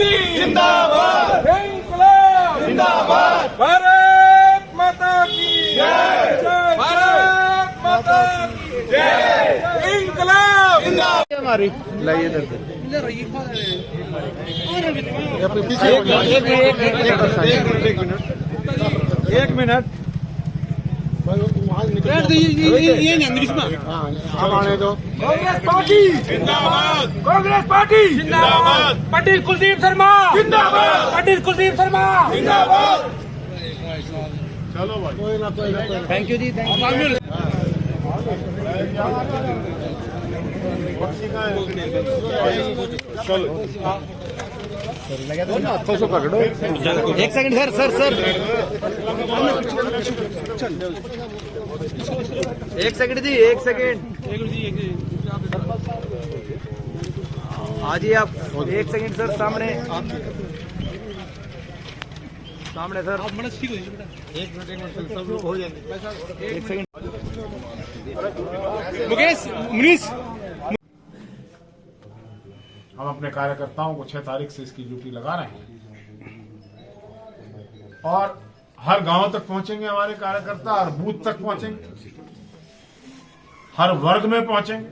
Party जिंदाबाद इंकलाब जिंदाबाद भारत माता की जय भारत माता की जय इंकलाब जिंदाबाद हमारी लाइए इधर एक मिनट अब आने दो। कांग्रेस पार्टी जिंदाबाद कांग्रेस पार्टी जिंदाबाद पाटिल कुलदीप शर्मा जिंदाबाद पाटिल कुलदीप शर्मा जिंदाबाद कोई ना thank you ji thank you. हाथों से पकड़ो। एक सेकंड सर एक सेकंड जी एक सेकंड हाँ जी आप एक सेकंड सर सामने सर एक मिनट सब लोग हो जाएंगे एक सेकंड मुकेश मुनीश हम अपने कार्यकर्ताओं को 6 तारीख से इसकी ड्यूटी लगा रहे हैं और हर गांव तक पहुंचेंगे हमारे कार्यकर्ता, हर बूथ तक पहुंचेंगे, हर वर्ग में पहुंचेंगे,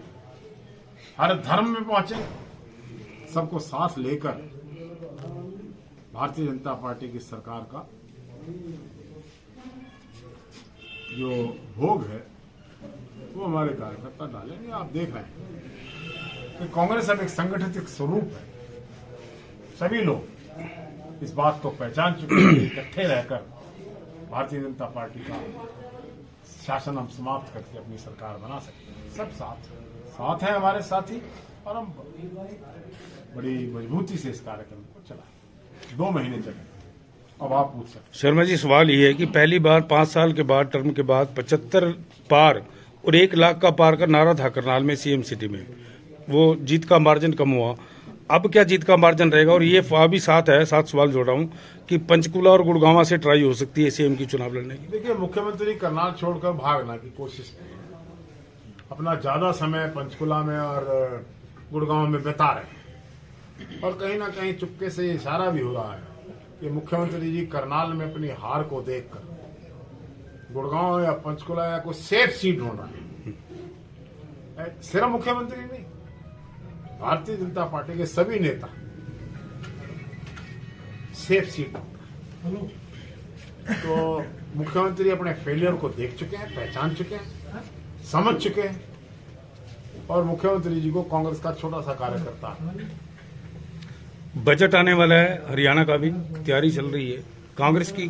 हर धर्म में पहुंचेंगे, सबको साथ लेकर भारतीय जनता पार्टी की सरकार का जो भोग है वो हमारे कार्यकर्ता डालेंगे। आप देख रहे हैं कि कांग्रेस अब एक संगठित एक स्वरूप है। सभी लोग इस बात को पहचान चुके हैं कि इकट्ठे रहकर भारतीय जनता पार्टी का शासन हम समाप्त करके अपनी सरकार बना सकते हैं। सब साथ हैं हमारे साथी और हम बड़ी मजबूती से इस कार्यक्रम को चलाएं। 2 महीने चले। अब आप पूछ सकते। शर्मा जी सवाल ये है कि पहली बार 5 साल के बाद टर्म के बाद 75 पार और 1 लाख का पार का नारा था करनाल में सीएम सिटी में, वो जीत का मार्जिन कम हुआ। अब क्या जीत का मार्जिन रहेगा? और ये भी साथ सवाल जोड़ रहा हूँ कि पंचकुला और गुड़गांव से ट्राई हो सकती है सीएम की चुनाव लड़ने की। देखिए, मुख्यमंत्री करनाल छोड़कर भागना की कोशिश करें, अपना ज्यादा समय पंचकुला में और गुड़गांव में बिता रहे हैं और कहीं ना कहीं चुपके से इशारा भी हो रहा है कि मुख्यमंत्री जी करनाल में अपनी हार को देखकर गुड़गांव या पंचकुला या कोई सेफ सीट ढूंढ रहे हैं। सिर्फ मुख्यमंत्री नहीं, भारतीय जनता पार्टी के सभी नेता सेफ सीट तो मुख्यमंत्री अपने फेलियर को देख चुके हैं, पहचान चुके हैं, समझ चुके हैं और मुख्यमंत्री जी को कांग्रेस का छोटा सा कार्यकर्ता है। बजट आने वाला है, हरियाणा का भी तैयारी चल रही है। कांग्रेस की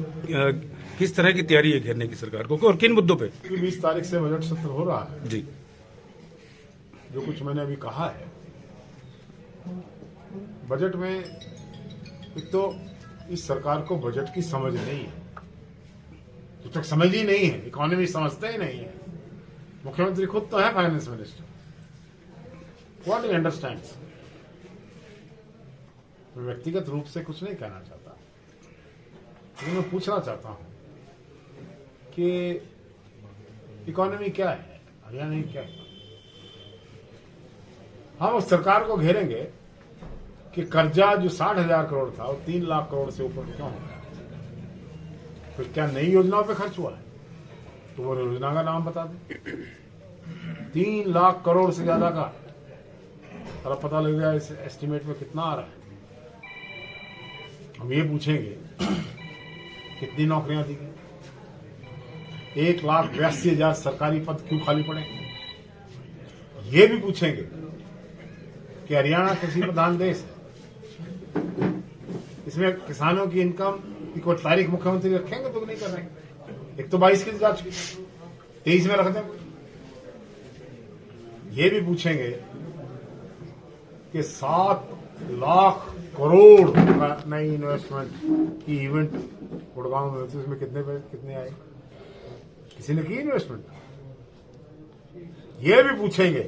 किस तरह की तैयारी है घेरने की सरकार को और किन मुद्दों पे? 20 तारीख से बजट सत्र हो रहा है जी। जो कुछ मैंने अभी कहा है, बजट में एक तो इस सरकार को बजट की समझ नहीं है, जब तक समझ ही नहीं है, इकोनॉमी समझते ही नहीं है। मुख्यमंत्री खुद तो है finance minister, what he understands. मैं व्यक्तिगत रूप से कुछ नहीं कहना चाहता, लेकिन मैं पूछना चाहता हूं कि इकोनॉमी क्या है, हरियाणा में क्या है। हम उस सरकार को घेरेंगे कि कर्जा जो 60,000 करोड़ था वो 3 लाख करोड़ से ऊपर क्यों हो गया, तो क्या नई योजनाओं पे खर्च हुआ है? तो वो योजना का नाम बता दें। 3 लाख करोड़ से ज्यादा का, और अब पता लग गया इस एस्टिमेट में कितना आ रहा है। हम ये पूछेंगे कितनी नौकरियां दी गई, 1,82,000 सरकारी पद क्यों खाली पड़े। ये भी पूछेंगे कि हरियाणा कृषि प्रधान देश है, इसमें किसानों की इनकम की कोई तारीख मुख्यमंत्री रखेंगे तो नहीं कर रहे। एक तो 22 की जा चुकी, 23 में रख दें। ये भी पूछेंगे कि 7 लाख करोड़ का नई इन्वेस्टमेंट की इवेंट गुड़गांव में, तो इसमें कितने आए, किसी ने की इन्वेस्टमेंट। ये भी पूछेंगे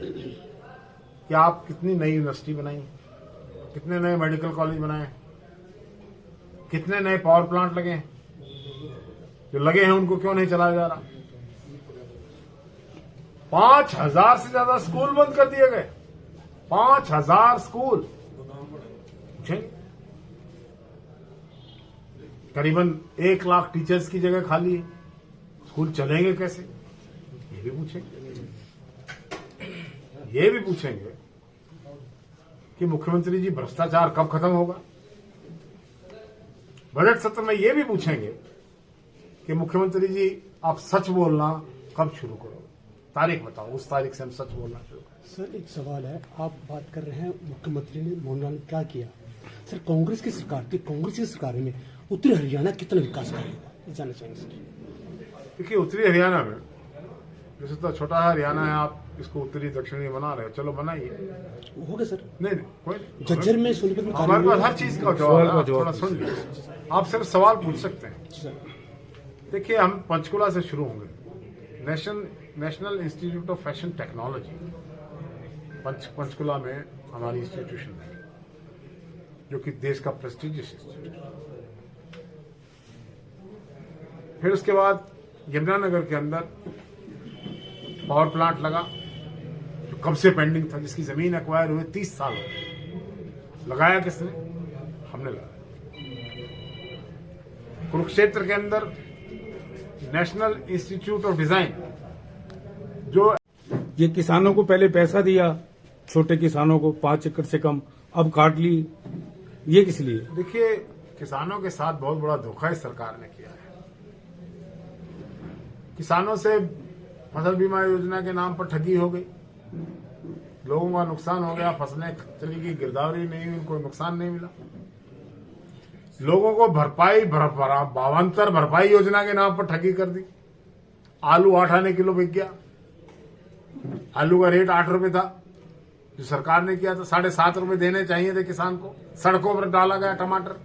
कि आप कितनी नई यूनिवर्सिटी बनाई, कितने नए मेडिकल कॉलेज बनाए, कितने नए पावर प्लांट लगे हैं, जो लगे हैं उनको क्यों नहीं चलाया जा रहा। 5,000 से ज्यादा स्कूल बंद कर दिए गए, 5,000 स्कूल। करीबन 1 लाख टीचर्स की जगह खाली है, स्कूल चलेंगे कैसे, ये भी पूछेंगे। ये भी पूछेंगे कि मुख्यमंत्री जी भ्रष्टाचार कब खत्म होगा। बजट सत्र में ये भी पूछेंगे कि मुख्यमंत्री जी आप सच बोलना कब शुरू करोगे, तारीख बताओ, उस तारीख से हम सच बोलना शुरू करें। सर एक सवाल है, आप बात कर रहे हैं मुख्यमंत्री ने मोहनलाल क्या किया। सर कांग्रेस की सरकार थी, कांग्रेस की सरकार में उत्तरी हरियाणा कितना विकास करेगा, ये जानना चाहेंगे सर। देखिए उत्तरी हरियाणा में जैसे तो छोटा हरियाणा है, आप इसको उत्तरी दक्षिणी बना रहे हो, चलो बनाइए। होगा सर। नहीं कोई नहीं। झज्जर में सोनीपत में हमारे पास हर चीज का जवाब है, आप थोड़ा सुन लीजिए। आप सिर्फ सवाल पूछ सकते हैं। देखिए हम पंचकुला से शुरू होंगे। National institute of fashion technology Panchkula में हमारी इंस्टीट्यूशन है, जो कि देश का प्रेस्टिजियस इंस्टीट्यूट। फिर उसके बाद यमुनानगर के अंदर पावर प्लांट लगा, जो कब से पेंडिंग था, जिसकी जमीन एक्वायर हुए 30 साल हो गए। लगाया किसने? हमने लगाया। कुरुक्षेत्र के अंदर नेशनल इंस्टीट्यूट ऑफ डिजाइन, जो ये किसानों को पहले पैसा दिया, छोटे किसानों को 5 एकड़ से कम, अब काट ली, ये किस लिए? देखिए किसानों के साथ बहुत बड़ा धोखा इस सरकार ने किया है। किसानों से फसल बीमा योजना के नाम पर ठगी हो गई, लोगों का नुकसान हो गया, फसलें चली गई, गिरदावरी नहीं हुई, कोई नुकसान नहीं मिला। लोगों को भावांतर भरपाई योजना के नाम पर ठगी कर दी। आलू 8 आने किलो बिक गया, आलू का रेट 8 रुपए था, जो सरकार ने किया था 7.5 रुपए देने चाहिए थे किसान को, सड़कों पर डाला गया टमाटर।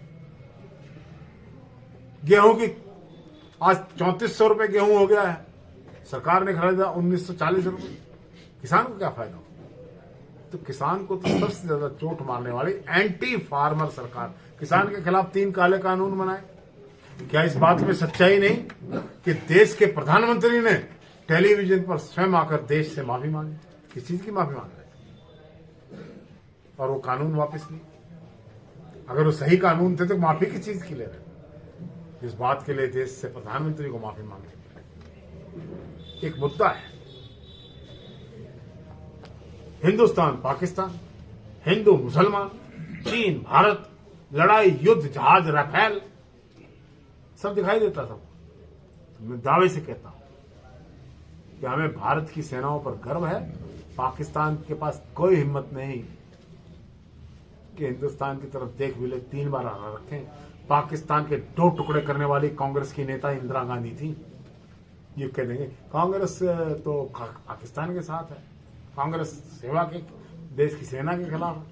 गेहूं की आज 3400 रुपए गेहूं हो गया है, सरकार ने खरीदा 1940 रुपए। किसान को क्या फायदा हो? तो किसान को तो सबसे ज्यादा चोट मारने वाली एंटी फार्मर सरकार, किसान के खिलाफ 3 काले कानून बनाए। क्या इस बात में सच्चाई नहीं कि देश के प्रधानमंत्री ने टेलीविजन पर स्वयं आकर देश से माफी मांगी? किस चीज की माफी मांग रहे, और वो कानून वापस लिए। अगर वो सही कानून थे तो माफी किस चीज की ले रहे? इस बात के लिए देश से प्रधानमंत्री को माफी मांगनी। एक मुद्दा है हिंदुस्तान पाकिस्तान, हिंदू मुसलमान, चीन भारत, लड़ाई युद्ध जहाज राफेल, सब दिखाई देता था। मैं दावे से कहता हूं कि हमें भारत की सेनाओं पर गर्व है। पाकिस्तान के पास कोई हिम्मत नहीं कि हिंदुस्तान की तरफ देख भी ले, 3 बार रखें। पाकिस्तान के 2 टुकड़े करने वाली कांग्रेस की नेता इंदिरा गांधी थी। ये कह देंगे कांग्रेस तो पाकिस्तान के साथ है, कांग्रेस सेवा के देश की सेना के खिलाफ है।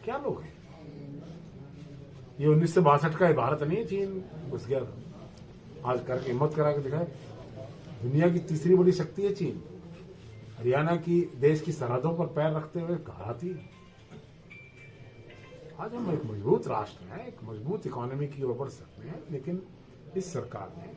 क्या लोग हैं ये? 1962 का भारत नहीं है, चीन घुस गया था। आज करके हिम्मत करा के दिखाए, दुनिया की तीसरी बड़ी शक्ति है चीन। हरियाणा की देश की सरहदों पर पैर रखते हुए घराती है। आज हम एक मजबूत राष्ट्र हैं, एक मजबूत इकोनॉमी की ओर बढ़ सकते हैं, लेकिन इस सरकार ने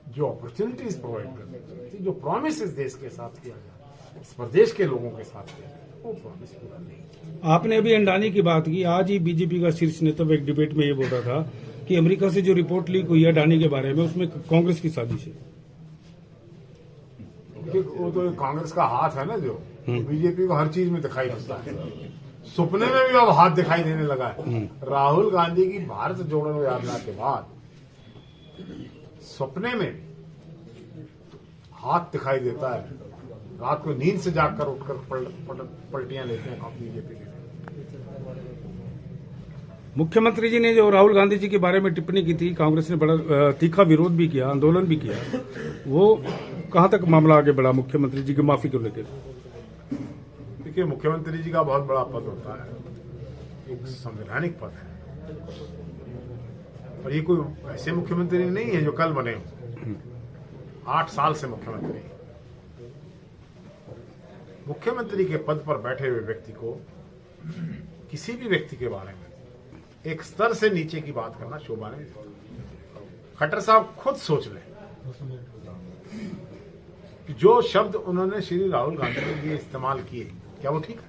जो अपॉर्चुनिटीज प्रोवाइड करनी थी, जो प्रॉमिस देश के साथ किया गया, इस प्रदेश के लोगों के साथ किया, वो प्रॉमिस पूरा नहीं। आपने अभी अंडानी की बात की, आज ही बीजेपी का शीर्ष नेता एक डिबेट में ये बोल रहा था कि अमेरिका से जो रिपोर्ट लीक हुई है अडानी के बारे में, उसमें कांग्रेस की साजिश है। वो तो कांग्रेस का हाथ है ना, जो बीजेपी को हर चीज में दिखाई देता है। सपने में भी अब हाथ दिखाई देने लगा है। राहुल गांधी की भारत जोड़ो यात्रा के बाद सपने में हाथ दिखाई देता है। रात को नींद से जागकर उठकर पलटियां लेते हैं बीजेपी के। मुख्यमंत्री जी ने जो राहुल गांधी जी के बारे में टिप्पणी की थी, कांग्रेस ने बड़ा तीखा विरोध भी किया, आंदोलन भी किया, वो कहां तक मामला आगे बढ़ा मुख्यमंत्री जी की माफी को लेकर? देखिए मुख्यमंत्री जी का बहुत बड़ा पद होता है, एक संवैधानिक पद है, और ये कोई ऐसे मुख्यमंत्री नहीं है जो कल बने हो। 8 साल से मुख्यमंत्री। मुख्यमंत्री के पद पर बैठे हुए व्यक्ति को किसी भी व्यक्ति के बारे में एक स्तर से नीचे की बात करना शोभा नहीं देता। खट्टर साहब खुद सोच लें कि जो शब्द उन्होंने श्री राहुल गांधी के लिए इस्तेमाल किए, क्या वो ठीक है?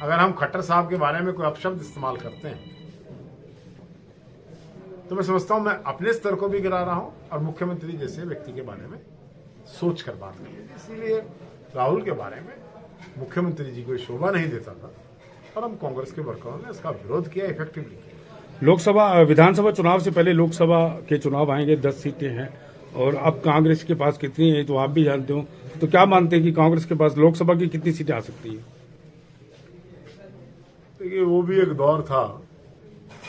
अगर हम खट्टर साहब के बारे में कोई अपशब्द इस्तेमाल करते हैं तो मैं समझता हूं मैं अपने स्तर को भी गिरा रहा हूं और मुख्यमंत्री जैसे व्यक्ति के बारे में सोच कर बात करी। इसीलिए राहुल के बारे में मुख्यमंत्री जी को शोभा नहीं देता था और हम कांग्रेस के वर्करों ने इसका विरोध किया, इफेक्टिवली किया। लोकसभा विधानसभा चुनाव से पहले लोकसभा के चुनाव आएंगे, 10 सीटें हैं और अब कांग्रेस के पास कितनी है तो आप भी जानते हो। तो क्या मानते हैं कि कांग्रेस के पास लोकसभा की कितनी सीटें आ सकती है? देखिए, वो भी एक दौर था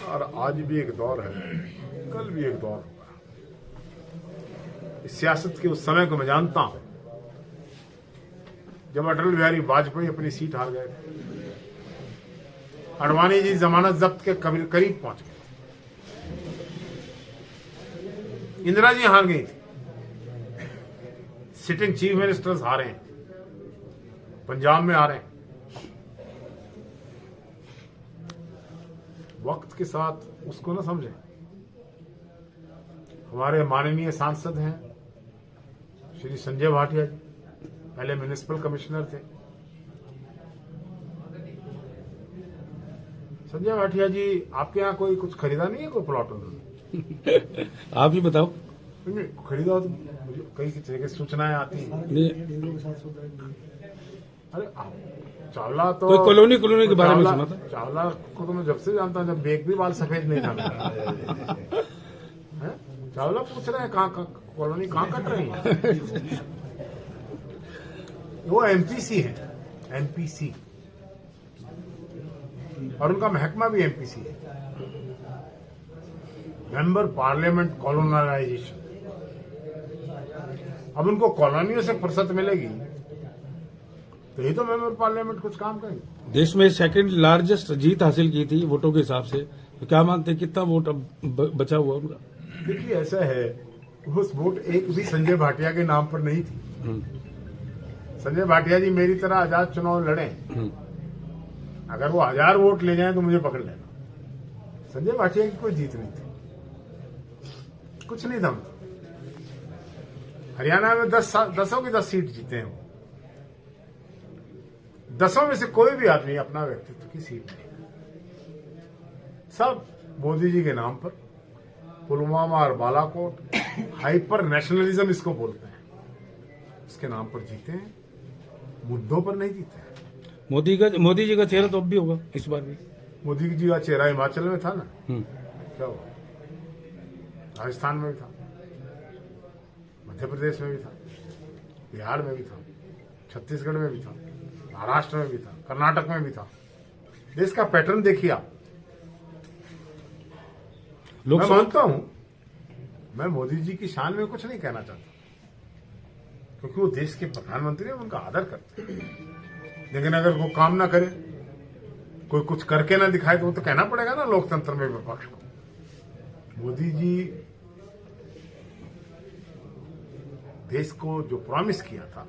और आज भी एक दौर है, कल भी एक दौर होगा। इस सियासत के उस समय को मैं जानता हूं जब अटल बिहारी वाजपेयी अपनी सीट हार गए, अडवाणी जी जमानत जब्त के करीब पहुंच गए, इंदिरा जी हार गई थी, सिटिंग चीफ मिनिस्टर्स हारे हैं, पंजाब में हारे हैं। वक्त के साथ उसको ना समझें। हमारे माननीय सांसद हैं श्री संजय भाटिया जी, पहले म्युनिसिपल कमिश्नर थे। संजय भाटिया जी, आपके यहाँ कोई कुछ खरीदा नहीं है? कोई प्लॉट उन्होंने? आप ही बताओ। नहीं, खरीदा तो मुझे कई तरह की सूचनाएं आती हैं। अरे चावला तो कोई कॉलोनी के बारे में सुना था? चावला को तो मैं जब से जानता हूँ, जब बेग भी बाल सफेद नहीं था मेरा। हैं? चावला पूछ रहे हैं कहाँ कॉलोनी कहाँ कट रही है? वो एमपीसी है, एमपीसी, और उनका महकमा भी एमपीसी है, मेंबर पार्लियामेंट कॉलोनाइजेशन। अब उनको कॉलोनियों से फुर्सत मिलेगी तो ही तो मेंबर पार्लियामेंट कुछ काम करेंगे। देश में सेकंड लार्जेस्ट जीत हासिल की थी वोटों के हिसाब से, तो क्या मानते हैं कितना वोट अब बचा हुआ उनका? देखिए, ऐसा है, उस वोट एक भी संजय भाटिया के नाम पर नहीं थी। संजय भाटिया जी मेरी तरह आजाद चुनाव लड़े, अगर वो 1000 वोट ले जाएं तो मुझे पकड़ लेना। संजय भाटिया की कोई जीत नहीं थी, कुछ नहीं था। हरियाणा में 10 की 10 सीट जीते हैं वो। 10 में से कोई भी आदमी अपना व्यक्तित्व की सीट नहीं, सब मोदी जी के नाम पर। पुलवामा और बालाकोट, हाइपर नेशनलिज्म इसको बोलते हैं, इसके नाम पर जीते हैं, मुद्दों पर नहीं जीते हैं। मोदी जी का चेहरा तो अब भी होगा इस बार भी। मोदी जी का चेहरा हिमाचल में था ना, क्या हुआ? राजस्थान में भी था, मध्य प्रदेश में भी था, बिहार में भी था, छत्तीसगढ़ में भी था, महाराष्ट्र में भी था, कर्नाटक में भी था। देश का पैटर्न देखिए आप। मैं मानता हूं, मैं मोदी जी की शान में कुछ नहीं कहना चाहता, क्योंकि वो देश के प्रधानमंत्री हैं, उनका आदर करते हैं। लेकिन अगर वो काम ना करे, कोई कुछ करके ना दिखाए, तो वो तो कहना पड़ेगा ना लोकतंत्र में विपक्ष को। मोदी जी देश को जो प्रॉमिस किया था,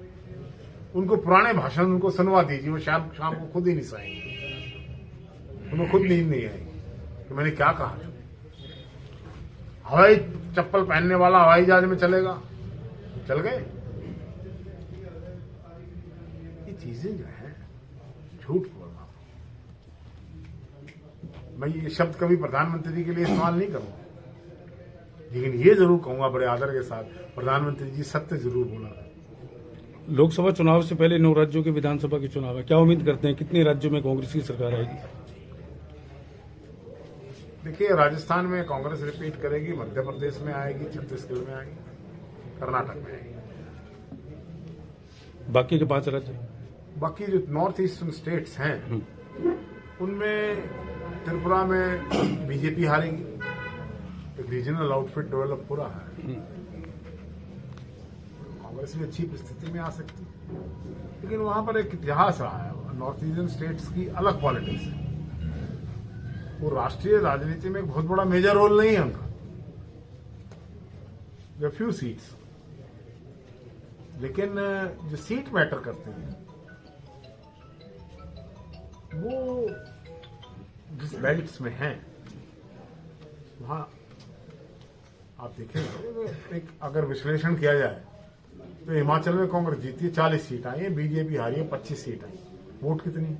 उनको पुराने भाषण उनको सुनवा दीजिए, वो शाम को खुद ही नहीं सहेंगे, उनको खुद नींद नहीं आएगी कि मैंने क्या कहा था। हवाई चप्पल पहनने वाला हवाई जहाज में चलेगा, चल गए। ये चीजें जो है झूठ बोलना। मैं ये शब्द कभी प्रधानमंत्री के लिए इस्तेमाल नहीं करूंगा, लेकिन ये जरूर कहूंगा बड़े आदर के साथ, प्रधानमंत्री जी सत्य जरूर बोला। लोकसभा चुनाव से पहले 9 राज्यों के विधानसभा के चुनाव है, क्या उम्मीद करते हैं कितने राज्यों में कांग्रेस की सरकार आएगी? देखिए, राजस्थान में कांग्रेस रिपीट करेगी, मध्य प्रदेश में आएगी, छत्तीसगढ़ में आएगी, कर्नाटक में आएगी। बाकी के 5 राज्य, बाकी जो नॉर्थ ईस्टर्न स्टेट्स हैं, उनमें त्रिपुरा में बीजेपी हारेगी, एक रीजनल आउटफिट डेवलप हो रहा है, कांग्रेस भी अच्छी परिस्थिति में आ सकती है। लेकिन वहां पर एक इतिहास रहा है, नॉर्थ ईस्टर्न स्टेट्स की अलग पॉलिटिक्स है, वो राष्ट्रीय राजनीति में एक बहुत बड़ा मेजर रोल नहीं है उनका, जो फ्यू सीट्स, लेकिन जो सीट मैटर करते हैं वो जिस बेल्ट्स में हैं, वहां आप देखेंगे, एक अगर विश्लेषण किया जाए तो हिमाचल में कांग्रेस जीती है, 40 सीट आई है, बीजेपी हारी है, 25 सीट आई। वोट कितनी?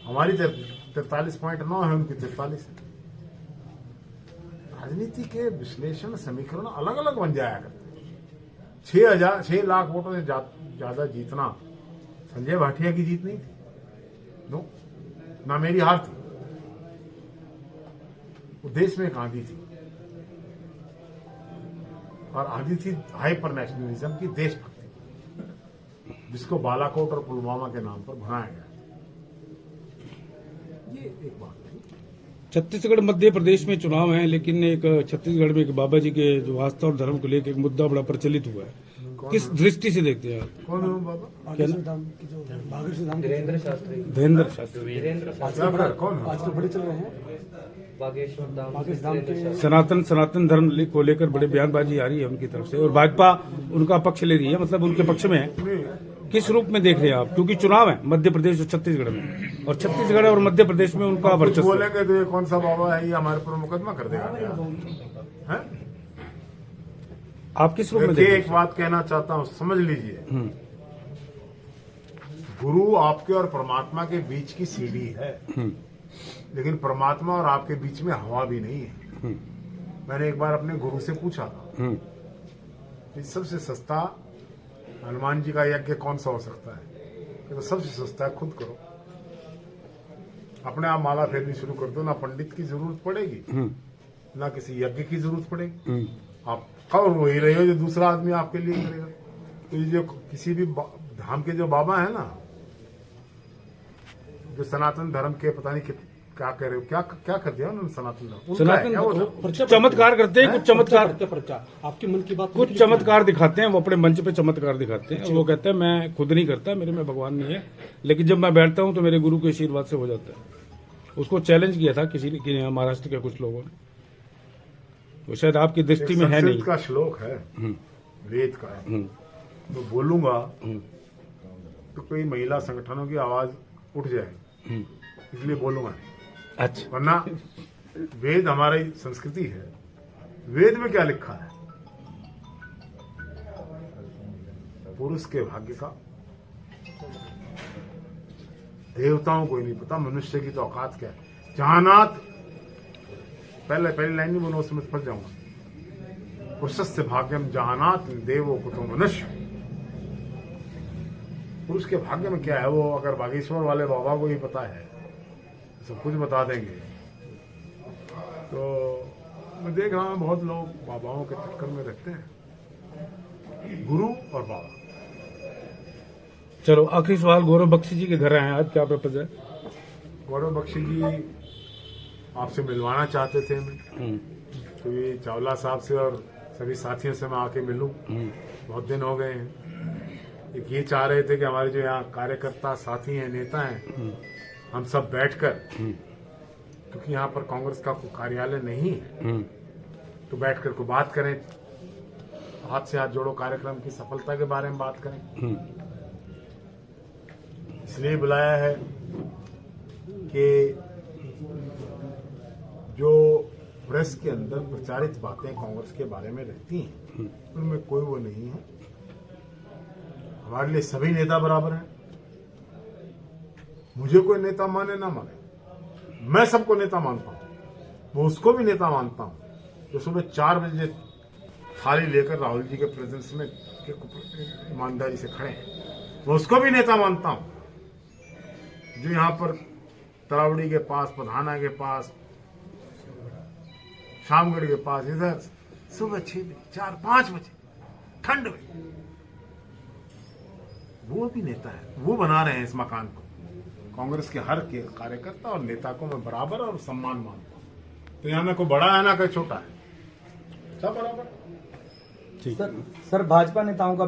हमारी 43.9 है, उनकी 43 है। राजनीति के विश्लेषण समीकरण अलग अलग बन जाया करते। 6 लाख वोटों से ज्यादा जीतना संजय भाटिया की जीत नहीं थी, नो, ना मेरी हार थी। वो देश में एक आंधी थी, और आंधी थी हाइपर नेशनलिज्म की, देशभक्ति, जिसको बालाकोट और पुलवामा के नाम पर भुनाया गया। ये एक बात है। छत्तीसगढ़ मध्य प्रदेश में चुनाव है, लेकिन एक छत्तीसगढ़ में एक बाबा जी के जो आस्था और धर्म को लेकर एक मुद्दा बड़ा प्रचलित हुआ है। किस दृष्टि से देखते हैं आप? कौन है वो बाबा? बागेश्वर धाम की जो बागेश्वर धाम वीरेंद्र शास्त्री, धीरेन्द्र शास्त्री क्या कर, कौन है? आजकल बड़े चल रहे हैं। बागेश्वर धाम, बागेश्वर धाम के सनातन धर्म को लेकर बड़े बयानबाजी आ रही है उनकी तरफ से, और भाजपा उनका पक्ष ले रही है, मतलब उनके पक्ष में है। किस रूप में देख रहे हैं आप? क्योंकि चुनाव है मध्य प्रदेश और छत्तीसगढ़ में, और छत्तीसगढ़ और मध्य प्रदेश में उनका वर्चस्व। बोलेंगे तो ये कौन सा बाबा है, ये हमारे पर मुकदमा कर देगा क्या? हैं? आप किस रूप में देखिए, देखते एक बात कहना चाहता हूं, समझ लीजिए। गुरु आपके और परमात्मा के बीच की सीढ़ी है, लेकिन परमात्मा और आपके बीच में हवा भी नहीं है। मैंने एक बार अपने गुरु से पूछा था कि सबसे सस्ता हनुमान जी का यज्ञ कौन सा हो सकता है? तो सबसे सस्ता है खुद करो, अपने आप माला फेरनी शुरू कर दो, ना पंडित की जरूरत पड़ेगी, ना किसी यज्ञ की जरूरत पड़ेगी। आप कब वही रहे हो जो दूसरा आदमी आपके लिए करेगा। तो ये जो किसी भी धाम के जो बाबा है ना, जो सनातन धर्म के, पता नहीं क्या कह रहे हो, क्या कर दिया उन्होंने सनातन धर्म? सनातन चमत्कार करते हैं, कुछ चमत्कार, आपके मन की बात, कुछ चमत्कार दिखाते हैं वो अपने मंच पे, चमत्कार दिखाते हैं। वो कहते हैं मैं खुद नहीं करता, मेरे में भगवान नहीं है, लेकिन जब मैं बैठता हूं तो मेरे गुरु के आशीर्वाद से हो जाता है। उसको चैलेंज किया था किसी ने, महाराष्ट्र के कुछ लोगों ने। वो शायद आपकी दृष्टि में है नहीं। का श्लोक है, वेद का है, तो बोलूंगा तो कोई महिला संगठनों की आवाज उठ जाएगी, इसलिए बोलूंगा नहीं। अच्छा, वरना वेद हमारी संस्कृति है। वेद में क्या लिखा है? पुरुष के भाग्य का देवताओं को ही नहीं पता, मनुष्य की तो औकात क्या है। जहानात, पहले लाइन नहीं बोलो, उसमें फंस जाऊंगा। पुरुषस्य भाग्यम जहानात देवो कुतो मनुष्य। पुरुष के भाग्य में क्या है, वो अगर बागेश्वर वाले बाबा को ही पता है, सब कुछ बता देंगे। तो मैं देख रहा हूं बहुत लोग बाबाओं के चक्कर में रहते हैं, गुरु और बाबा। चलो आखिरी सवाल, गौरव बख्शी जी के घर आए हैं आज, क्या पर्पज है? गौरव बख्शी जी आपसे मिलवाना चाहते थे हमें, क्योंकि चावला साहब से और सभी साथियों से मैं आके मिलूं, बहुत दिन हो गए हैं। एक ये चाह रहे थे कि हमारे जो यहाँ कार्यकर्ता साथी हैं, नेता हैं, हम सब बैठकर, क्योंकि यहाँ पर कांग्रेस का कोई कार्यालय नहीं है, तो बैठकर को बात करें, हाथ से हाथ जोड़ो कार्यक्रम की सफलता के बारे में बात करें। इसलिए बुलाया है कि जो प्रेस के अंदर प्रचारित बातें कांग्रेस के बारे में रहती हैं, उनमें कोई वो नहीं है। हमारे लिए सभी नेता बराबर हैं। मुझे कोई नेता माने ना माने, मैं सबको नेता मानता हूं। मैं उसको भी नेता मानता हूं जो सुबह 4 बजे थाली लेकर राहुल जी के प्रेजेंस में ईमानदारी से खड़े हैं। मैं उसको भी नेता मानता हूं जो यहां पर तरावड़ी के पास, पधाना के पास, शामगढ़ के पास, इधर सुबह 6 बजे, 4-5 बजे ठंड में, वो भी नेता है। वो बना रहे हैं इस मकान को। कांग्रेस के हर के कार्यकर्ता और नेता को मैं बराबर और सम्मान मानता हूं। तो यहाँ ना कोई बड़ा है ना कोई छोटा है, सब बराबर। सर भाजपा नेताओं का